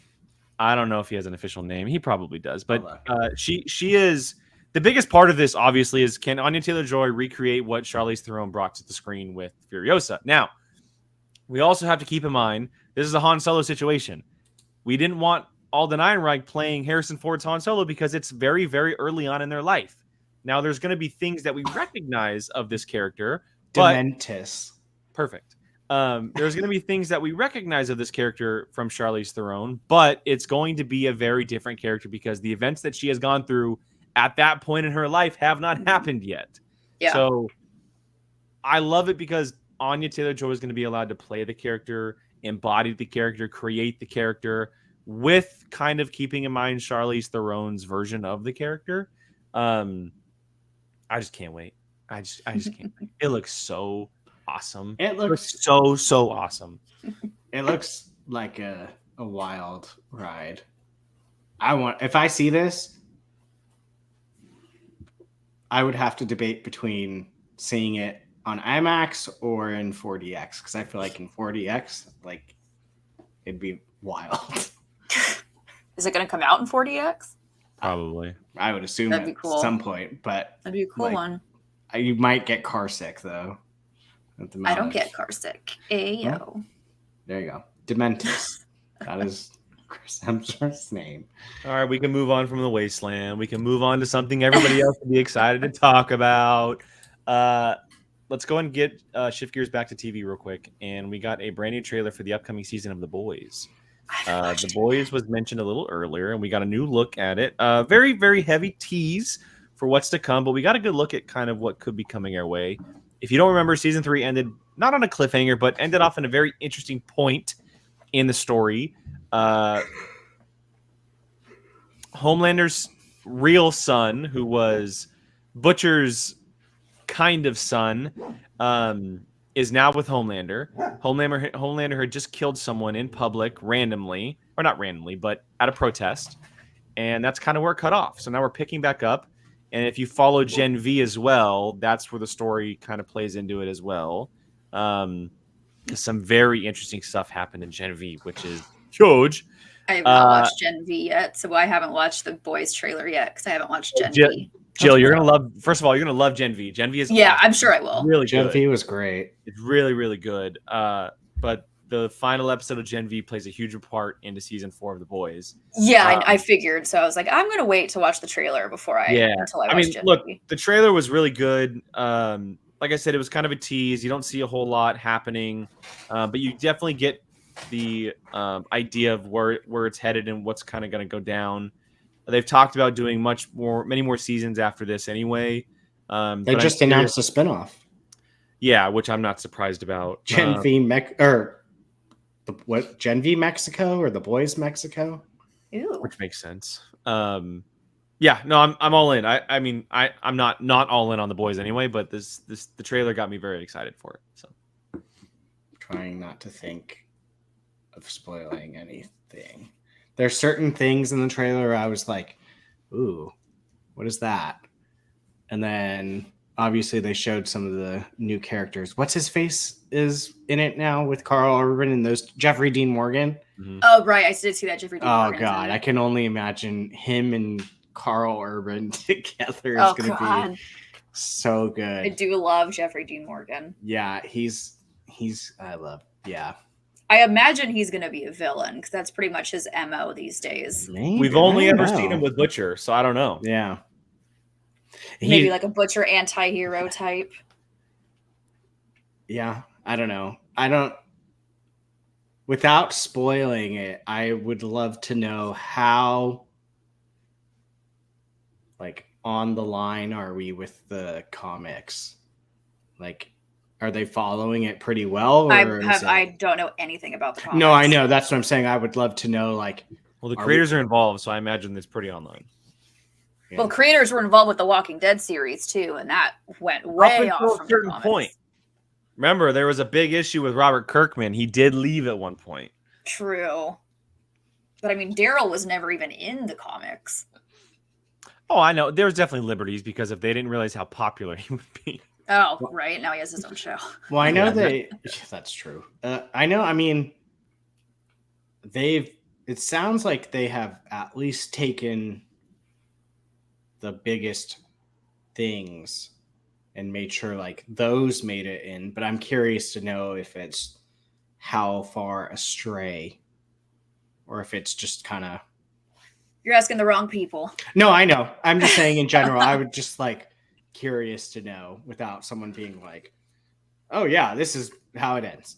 I don't know if he has an official name. He probably does, but she is the biggest part of this. Obviously, is can Anya Taylor-Joy recreate what Charlize Theron brought to the screen with Furiosa? Now, we also have to keep in mind this is a Han Solo situation. We didn't want Alden Ehrenreich playing Harrison Ford's Han Solo because it's very, very early on in their life. Now, there's going to be things that we recognize of this character. Dementis. Perfect. There's going to be things that we recognize of this character from Charlize Theron, but it's going to be a very different character because the events that she has gone through at that point in her life have not happened yet. Yeah. So I love it because Anya Taylor-Joy is going to be allowed to play the character, embody the character, create the character with kind of keeping in mind Charlize Theron's version of the character. I just can't wait. I just can't wait. It looks so awesome. It looks so awesome. It looks like a wild ride. If I see this, I would have to debate between seeing it on IMAX or in 4DX because I feel like in 4DX, like It'd be wild. Is it going to come out in 4DX? Probably. I would assume That'd at be cool. some point, but That'd be a cool Like, one. you might get car sick though. At the I amount don't of- get car sick. Ayo. There you go. Dementus. That is Chris Hemsworth's name. All right, we can move on from the wasteland. We can move on to something everybody else would be excited to talk about. Let's go and get shift gears back to TV real quick. And we got a brand new trailer for the upcoming season of The Boys. The Boys was mentioned a little earlier, and we got a new look at it. Very, very heavy tease for what's to come, but we got a good look at kind of what could be coming our way. If you don't remember, season 3 ended not on a cliffhanger, but ended off in a very interesting point in the story. Homelander's real son, who was Butcher's kind of son, is now with Homelander. Homelander had just killed someone in public randomly, or not randomly, but at a protest. And that's kind of where it cut off. So now we're picking back up. And if you follow Gen V as well, that's where the story kind of plays into it as well. Some very interesting stuff happened in Gen V, which is huge. I have not watched Gen V yet, so I haven't watched the Boys trailer yet because I haven't watched Gen V. Jill, you're gonna love. First of all, you're gonna love Gen V. Gen V is awesome. I'm sure I will. Really Gen good. V was great. It's really, really good. But the final episode of Gen V plays a huge part into season 4 of The Boys. Yeah, I figured. So I was like, I'm gonna wait to watch the trailer before until I watch Gen V. The trailer was really good. Like I said, it was kind of a tease. You don't see a whole lot happening, but you definitely get the idea of where it's headed and what's kind of going to go down. They've talked about doing many more seasons after this anyway. They just announced a spinoff. Yeah, which I'm not surprised about. Gen V Gen V Mexico or The Boys Mexico? Ooh. Which makes sense. Yeah, no, I'm all in. I'm not all in on The Boys anyway, but the trailer got me very excited for it. So trying not to think of spoiling anything. There's certain things in the trailer where I was like, ooh, what is that? And then obviously they showed some of the new characters. What's his face is in it now with Carl Urban and those Jeffrey Dean Morgan. Mm-hmm. Oh, right. I did see that Jeffrey Dean Morgan. Oh God, I can only imagine him and Carl Urban together is going to be so good. I do love Jeffrey Dean Morgan. Yeah, I imagine he's going to be a villain because that's pretty much his MO these days. Maybe. We've only ever seen him with Butcher, so I don't know. Yeah. Maybe like a Butcher anti-hero type. Yeah, I don't know. Without spoiling it, I would love to know how on the line are we with the comics? Are they following it pretty well? I don't know anything about the comics. No, I know. That's what I'm saying. I would love to know, well, the creators are involved, so I imagine it's pretty online. Yeah. Well, creators were involved with the Walking Dead series, too, and that went way off from a certain point. Remember, there was a big issue with Robert Kirkman. He did leave at one point. True. But, Daryl was never even in the comics. Oh, I know. There was definitely liberties because if they didn't realize how popular he would be. Oh, right. Now he has his own show. Well, I know that's true. I know. It sounds like they have at least taken the biggest things and made sure those made it in. But I'm curious to know if it's how far astray or if it's just kind of. You're asking the wrong people. No, I know. I'm just saying in general, I would just curious to know without someone being like, oh yeah, this is how it ends.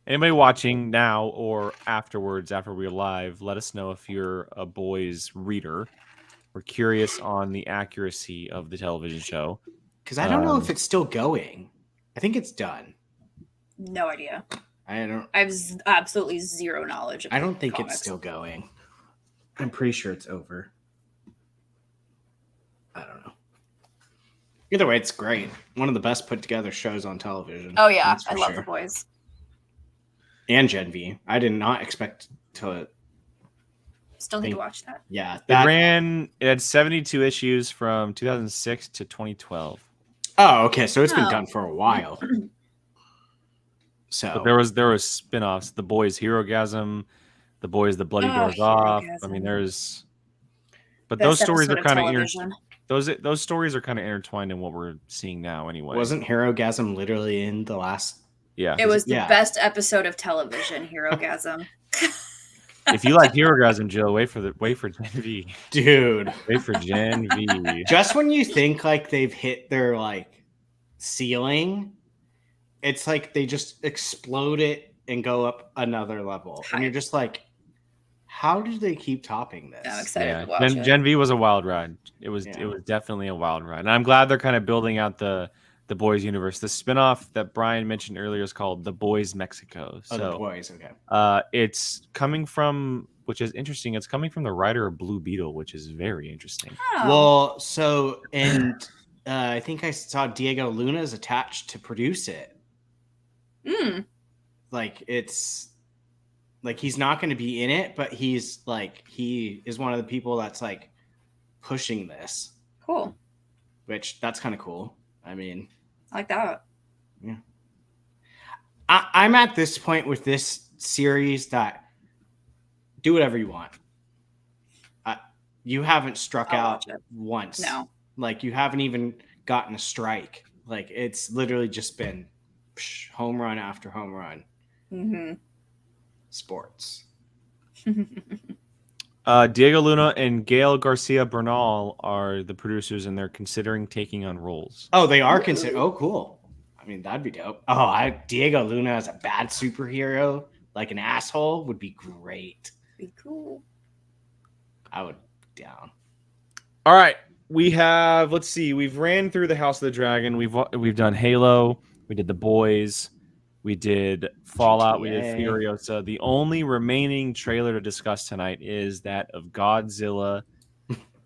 Anybody watching now or afterwards, after we're live, let us know if you're a Boys reader. We're curious on the accuracy of the television show. Because I don't know if it's still going. I think it's done. No idea. I have absolutely zero knowledge. I don't think it's still going. I'm pretty sure it's over. I don't know. Either way, it's great. One of the best put together shows on television. Oh yeah, I love The Boys. And Gen V. I did not expect to. Still need to watch that. Yeah, it had 72 issues from 2006 to 2012. Oh, okay. So it's been done for a while. So but there was spin-offs. The Boys Herogasm, The Boys, The Bloody Oh, Doors Off. I mean, Herogasm. there's, but Best those stories episode are of kind of television. those stories are kind of intertwined in what we're seeing now, anyway. Wasn't Herogasm literally in the last? Yeah. It was the Yeah. best episode of television, Herogasm. If you like Herogasm, Jill, wait for Gen V. Dude. Wait for Gen V. Just when you think like they've hit their like ceiling, it's like they just explode it and go up another level. And you're just like, how do they keep topping this? I'm excited to watch it. Gen V was a wild ride. It was Yeah. it was definitely a wild ride. And I'm glad they're kind of building out the Boys universe. The spinoff that Brian mentioned earlier is called The Boys Mexico. So Oh, the Boys, okay. it's coming from, which is interesting, it's coming from the writer of Blue Beetle, which is very interesting. Oh. Well, so, and I think I saw Diego Luna is attached to produce it. Like, it's like he's not going to be in it, but he's like, he is one of the people that's like pushing this. Cool. Which that's kind of cool. I mean, I like that. Yeah. I'm at this point with this series that do whatever you want. You haven't struck I'll out watch it. once. No. Like you haven't even gotten a strike. Like it's literally just been home run after home run. Mm-hmm. Sports. Diego Luna and Gail Garcia Bernal are the producers, and they're considering taking on roles. Oh, they are considered. Oh, cool. I mean, that'd be dope. Oh, Diego Luna as a bad superhero, like an asshole, would be great. Be cool. I would down. All right, we have. Let's see. We've ran through the House of the Dragon. We've done Halo. We did The Boys. We did Fallout. GTA. We did Furiosa. The only remaining trailer to discuss tonight is that of Godzilla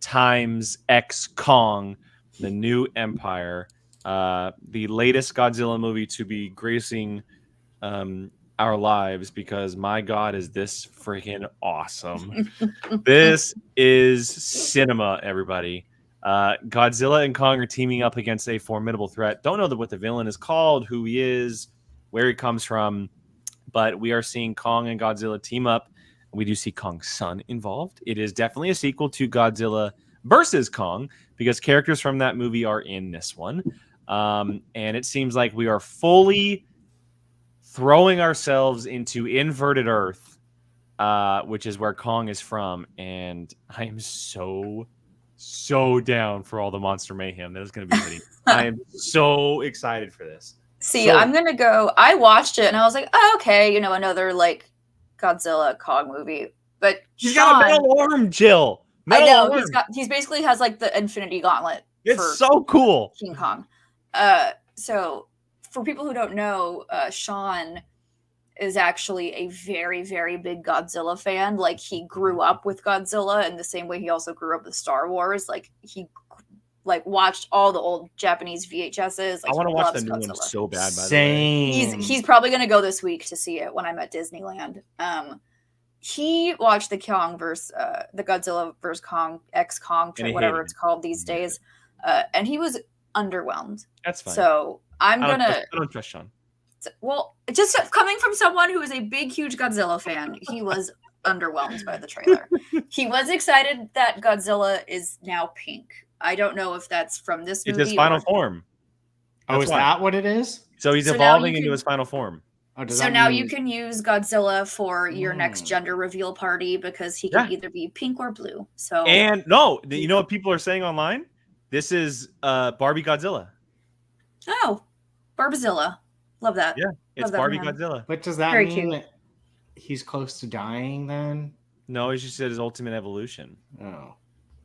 times X Kong, the new Empire. The latest Godzilla movie to be gracing our lives, because my God, is this freaking awesome. This is cinema, everybody. Godzilla and Kong are teaming up against a formidable threat. Don't know what the villain is called, who he is, where he comes from, but we are seeing Kong and Godzilla team up. We do see Kong's son involved. It is definitely a sequel to Godzilla versus Kong, because characters from that movie are in this one. And it seems like we are fully throwing ourselves into inverted Earth, which is where Kong is from. And I am so down for all the monster mayhem that is going to be hitting. I am so excited for this. See, I'm going to go. I watched it and I was like, oh, okay, another like Godzilla Kong movie. But He's got a metal arm, Jill. Metal I know. arm. He's basically has like the Infinity Gauntlet. It's so cool. King Kong. So for people who don't know, Sean is actually a very, very big Godzilla fan. Like he grew up with Godzilla in the same way he also grew up with Star Wars. Like he watched all the old Japanese VHSs. Like, I want to watch the new Godzilla. one so bad, by the way. Same. He's probably going to go this week to see it when I'm at Disneyland. He watched the Godzilla versus Kong, X Kong, whatever it's called these days, and he was underwhelmed. That's fine. So I don't trust Sean. Well, just coming from someone who is a big, huge Godzilla fan, he was underwhelmed by the trailer. He was excited that Godzilla is now pink. I don't know if that's from this movie. It's his final form. Oh, is that what it is? So he's evolving into his final form. Oh, so now you can use Godzilla for your next gender reveal party, because he can either be pink or blue. So and no, you know what people are saying online? This is Barbie Godzilla. Oh, Barbazilla. Love that. Yeah, it's Barbie Godzilla. But does that Very mean cute. He's close to dying then? No, he just said his ultimate evolution. Oh,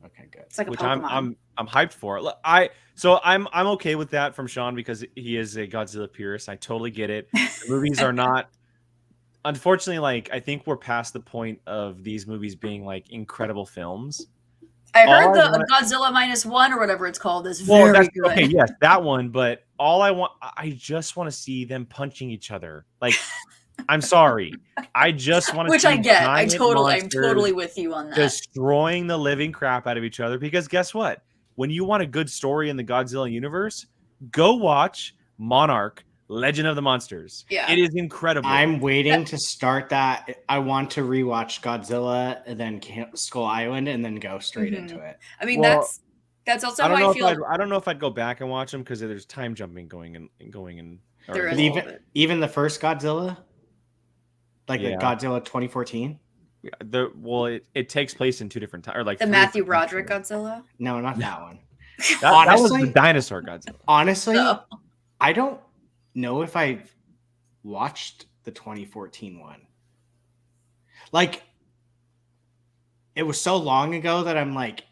okay, good. It's like which a Pokemon. I'm hyped for. I'm okay with that from Sean, because he is a Godzilla purist. I totally get it. The movies are not, unfortunately, like I think we're past the point of these movies being like incredible films. I heard the Godzilla -1 or whatever it's called is very good. Okay, yes, that one. But I just want to see them punching each other. Like, I'm sorry, I just want to. Which see I get. I'm monsters totally with you on that. Destroying the living crap out of each other. Because guess what? When you want a good story in the Godzilla universe, go watch Monarch Legend of the Monsters. Yeah. It is incredible. I'm waiting to start that. I want to rewatch Godzilla and then Skull Island and then go straight into it. I mean, Well, that's also I don't how know I feel. I don't know if I'd go back and watch them because there's time jumping going in. There is But a little bit. even the first Godzilla, like Yeah. the Godzilla 2014. It takes place in two different times, or like The three Matthew different Roderick times. Godzilla. No, not that one. That was Honestly- the dinosaur Godzilla. Honestly, No. I don't know if I've watched the 2014 one. Like, it was so long ago that I'm like,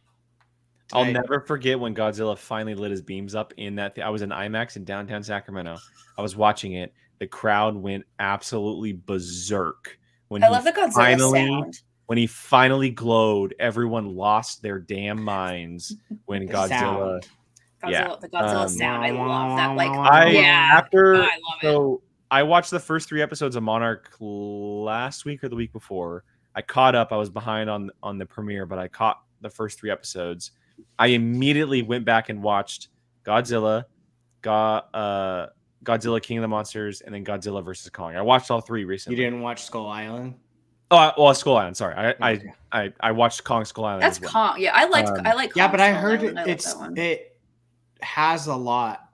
I'll never forget when Godzilla finally lit his beams up in that. I was in IMAX in downtown Sacramento. I was watching it. The crowd went absolutely berserk when I love the Godzilla sound. When he finally glowed. Everyone lost their damn minds when The Godzilla. sound. Yeah. The Godzilla sound. I love that. Like, I watched the first 3 episodes of Monarch last week or the week before. I caught up. I was behind on the premiere, but I caught the first 3 episodes. I immediately went back and watched Godzilla, Godzilla King of the Monsters, and then Godzilla versus Kong. I watched all 3 recently. You didn't watch Skull Island? Oh, well, Skull Island. Sorry, Okay. I watched Kong Skull Island. That's as well. Kong. Yeah, I like. Yeah, Kong but I Skull heard Island. I love it has a lot.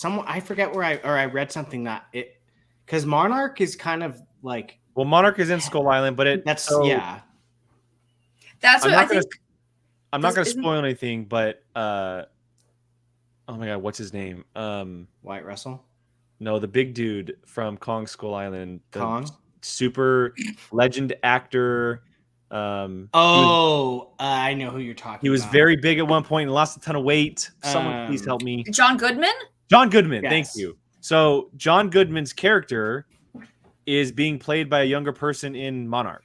I forget where I read something that it, because Monarch is kind of like, Well, Monarch is in Skull Island, but That's I'm what not I think. I'm not going to Isn't- spoil anything, but oh my god, what's his name? White Russell. No, the big dude from Kong Skull Island, the Kong? super legend actor. I know who you're talking He was about. very big at one point and lost a ton of weight. Someone please help me. John Goodman. John Goodman, Yes. thank you. So John Goodman's character is being played by a younger person in Monarch.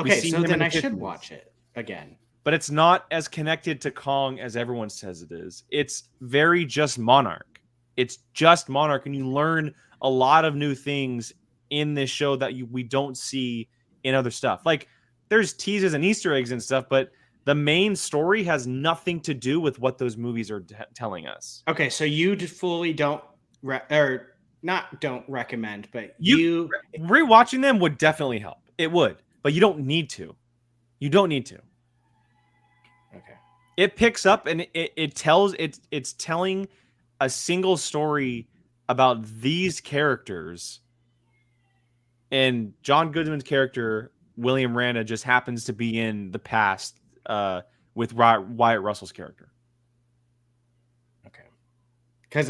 We've Okay, seen so him in then the I should 50s. watch it again. But it's not as connected to Kong as everyone says it is. It's very just Monarch. It's just Monarch, and you learn a lot of new things in this show that we don't see in other stuff. Like, there's teases and Easter eggs and stuff, but the main story has nothing to do with what those movies are telling us. Okay, so you fully don't don't recommend, but Rewatching them would definitely help. It would, but you don't need to. You don't need to. Okay. It picks up and it's telling a single story about these characters, and John Goodman's character William Randa just happens to be in the past with Wyatt Russell's character. Okay. Because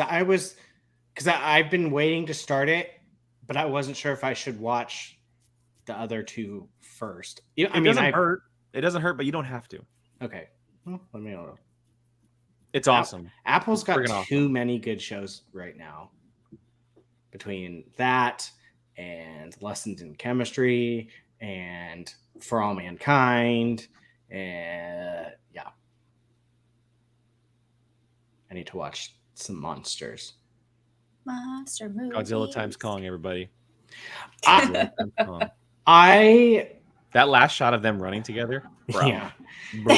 I've been waiting to start it, but I wasn't sure if I should watch the other 2 first. It doesn't hurt. It doesn't hurt, but you don't have to. Okay. Well, let me know. It's awesome. Apple's got Friggin' too awesome. many good shows right now. Between that and Lessons in Chemistry and For All Mankind, and yeah. I need to watch some monsters. Monster movie. Godzilla times Kong, everybody. I- Godzilla times Kong. That last shot of them running together, bro. Yeah. Bro.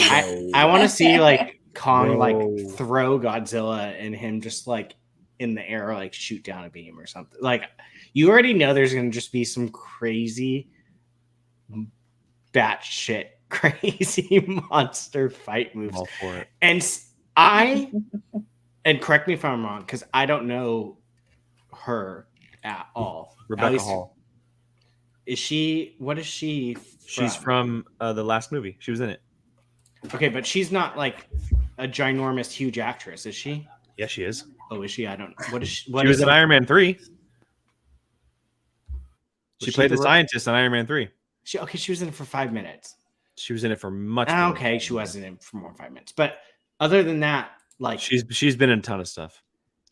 I want to see like Kong Bro. like throw Godzilla and him just like in the air like shoot down a beam or something. Like, you already know there's gonna just be some crazy batshit crazy monster fight moves. All for it. And and correct me if I'm wrong, because I don't know her at all. At Rebecca least- Hall. Is she? What is she? She's from the last movie. She was in it. Okay, but she's not like a ginormous, huge actress, is she? Yeah, she is. Oh, is she? I don't. What is she? She was in Iron Man 3. She Was played she the the- scientist in Iron Man 3. She was in it for 5 minutes. She was in it for much more. Okay, she wasn't in it for more than 5 minutes. But other than that, like She's been in a ton of stuff.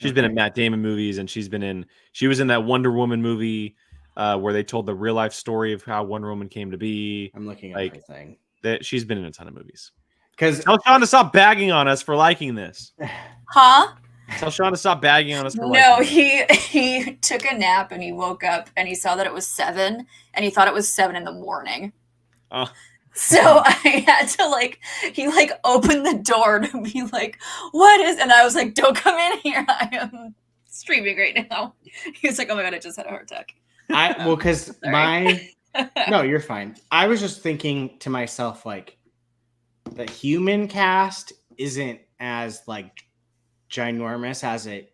She's been in Okay. Matt Damon movies, and she was in that Wonder Woman movie where they told the real life story of how Wonder Woman came to be. I'm looking at like, her thing That she's been in a ton of movies. because Tell Sean to stop bagging on us for liking this. Huh? Tell Sean to stop bagging on us for No, liking this. he took a nap and he woke up and he saw that it was 7 and he thought it was 7 in the morning. Oh. So I had to he opened the door to be like, what is, and I was like, don't come in here. I am streaming right now. He's like, oh my god, I just had a heart attack. Because Sorry. no, you're fine. I was just thinking to myself, like, the human cast isn't as like ginormous as it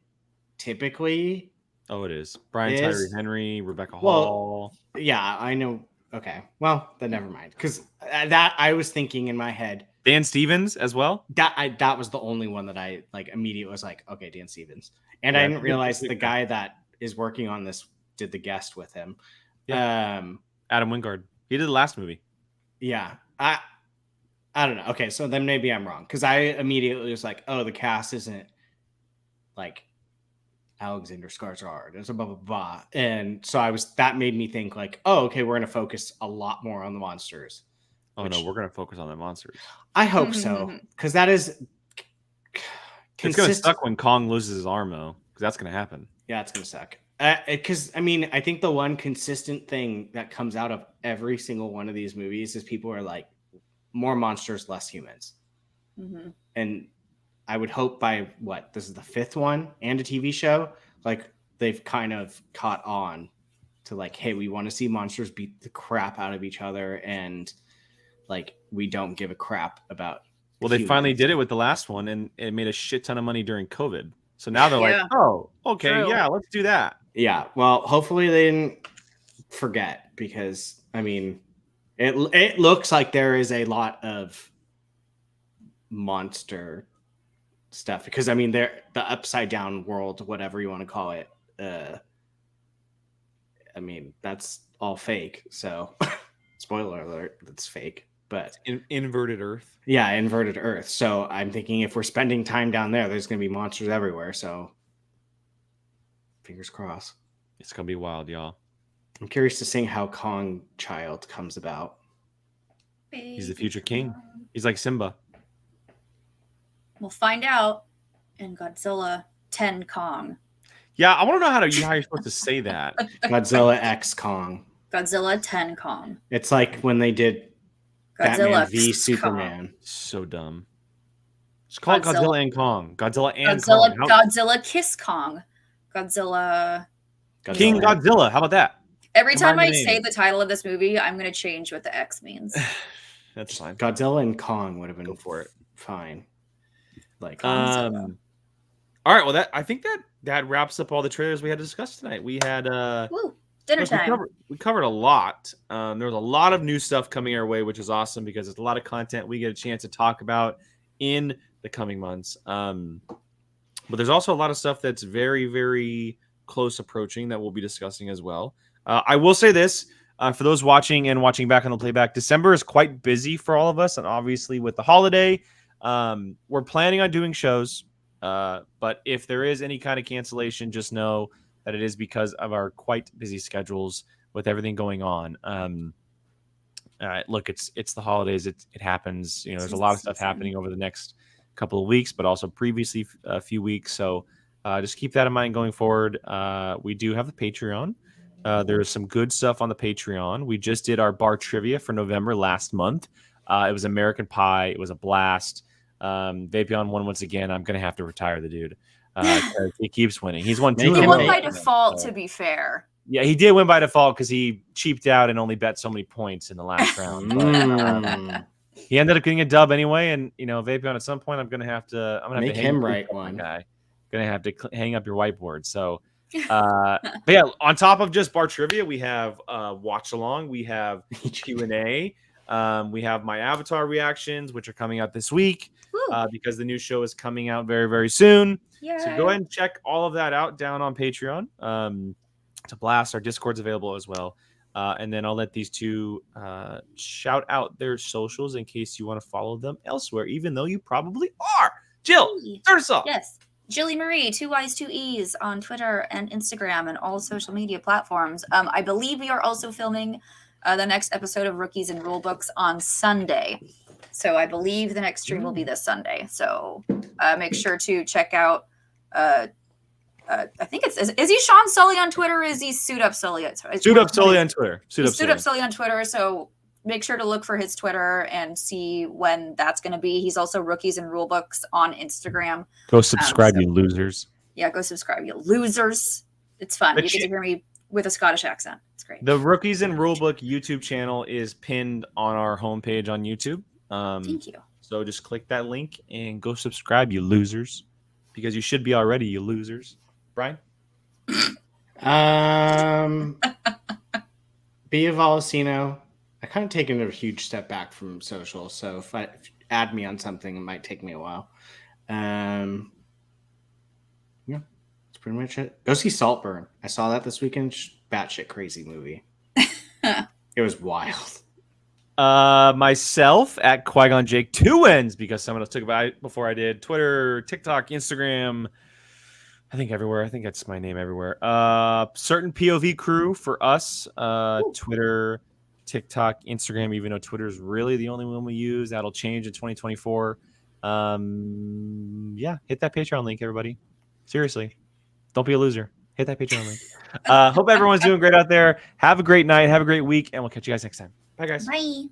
typically. Oh, it is. Brian Is- Tyree Henry, Rebecca Well, Hall. Yeah, I know. Okay, well, then never mind. Because that I was thinking in my head, Dan Stevens as well. that was the only one that I like immediately was like, okay, Dan Stevens, and Yeah, I didn't realize good the guy. guy that is working on this did the guest with him. Adam Wingard. He did the last movie. Yeah, I don't know. Okay, so then maybe I'm wrong because I immediately was like, oh, the cast isn't like Alexander Skarsgård. It's a blah blah blah, and so that made me think like, oh, okay, we're gonna focus a lot more on the monsters. Oh no, we're gonna focus on the monsters. I hope so because that is It's gonna suck when Kong loses his arm though, because that's gonna happen. Yeah, it's gonna suck. Because I mean, I think the one consistent thing that comes out of every single one of these movies is people are like, more monsters, less humans. Mm-hmm. And I would hope by this is the 5th one and a TV show, like they've kind of caught on to like, hey, we want to see monsters beat the crap out of each other, and like we don't give a crap about. Well, they finally did it with the last one, and it made a shit ton of money during COVID. So now they're like, oh, okay, True. yeah, let's do that. Yeah, well, hopefully they didn't forget, because I mean, it looks like there is a lot of monster stuff, because I mean, the upside down world, whatever you want to call it, I mean, that's all fake. So spoiler alert, that's fake. But inverted Earth. Yeah, inverted Earth. So I'm thinking if we're spending time down there, there's going to be monsters everywhere. So fingers crossed. It's going to be wild, y'all. I'm curious to see how Kong Child comes about. He's the future king. He's like Simba. We'll find out in Godzilla 10 Kong. Yeah, I want to know how you're supposed to say that. Godzilla X Kong. Godzilla 10 Kong. It's like when they did Godzilla Batman v Superman. Kong. So dumb. It's called Godzilla and Kong. Godzilla and Kong. Kong. Godzilla Kiss Kong. Godzilla. King Godzilla. How about that? Every time I say the title of this movie, I'm going to change what the X means. That's fine. Godzilla and Kong would have been for it. Fine. Like, all right. Well, I think that wraps up all the trailers we had to discuss tonight. We had dinner time. We covered a lot. There was a lot of new stuff coming our way, which is awesome because it's a lot of content we get a chance to talk about in the coming months. But there's also a lot of stuff that's very, very close approaching that we'll be discussing as well. I will say this, for those watching back on the playback, December is quite busy for all of us. And obviously with the holiday, we're planning on doing shows. But if there is any kind of cancellation, just know that it is because of our quite busy schedules with everything going on. Look, it's the holidays. It happens. There's a lot of stuff happening over the next couple of weeks, but also previously a few weeks. So just keep that in mind going forward. We do have the Patreon. There is some good stuff on the Patreon. We just did our bar trivia for November last month. It was American Pie. It was a blast. Vapion won once again. I'm going to have to retire the dude. He keeps winning. He's won 2 He in a won row. by default, to be fair. Yeah, he did win by default because he cheaped out and only bet so many points in the last round. But, he ended up getting a dub anyway, and Vapion, at some point I'm gonna have to make him right one guy. Gonna have to hang up your whiteboard. So but yeah, on top of just bar trivia, we have watch along, we have Q&A, we have my Avatar reactions, which are coming out this week because the new show is coming out very, very soon. Yay. So go ahead and check all of that out down on Patreon. To blast. Our Discord's available as well. And then I'll let these two shout out their socials in case you want to follow them elsewhere, even though you probably are. Jill, start us off. Yes. Jilly Marie, 2 Y's, 2 E's on Twitter and Instagram and all social media platforms. I believe we are also filming the next episode of Rookies and Rulebooks on Sunday. So I believe the next stream will be this Sunday. So make sure to check out I think is he Sean Sully on Twitter, or is he Suit Up Sully? Suit Up Sully on Twitter. Suit Up Sully on Twitter. So make sure to look for his Twitter and see when that's going to be. He's also Rookies and Rulebooks on Instagram. Go subscribe, you losers. Yeah, go subscribe, you losers. It's fun. You get to hear me with a Scottish accent. It's great. The Rookies and Rulebook YouTube channel is pinned on our homepage on YouTube. Thank you. So just click that link and go subscribe, you losers, because you should be already, you losers. Brian? Be a Volcino. I kind of taken a huge step back from social, so if you add me on something, it might take me a while. Yeah, that's pretty much it. Go see Saltburn. I saw that this weekend. Batshit crazy movie. It was wild. Myself at Qui-Gon Jake 2 Ends, because someone else took about it before I did. Twitter, TikTok, Instagram. I think everywhere. I think that's my name everywhere. Certain POV crew for us. Twitter, TikTok, Instagram, even though Twitter is really the only one we use. That'll change in 2024. Yeah, hit that Patreon link, everybody. Seriously. Don't be a loser. Hit that Patreon link. Hope everyone's doing great out there. Have a great night. Have a great week. And we'll catch you guys next time. Bye, guys. Bye.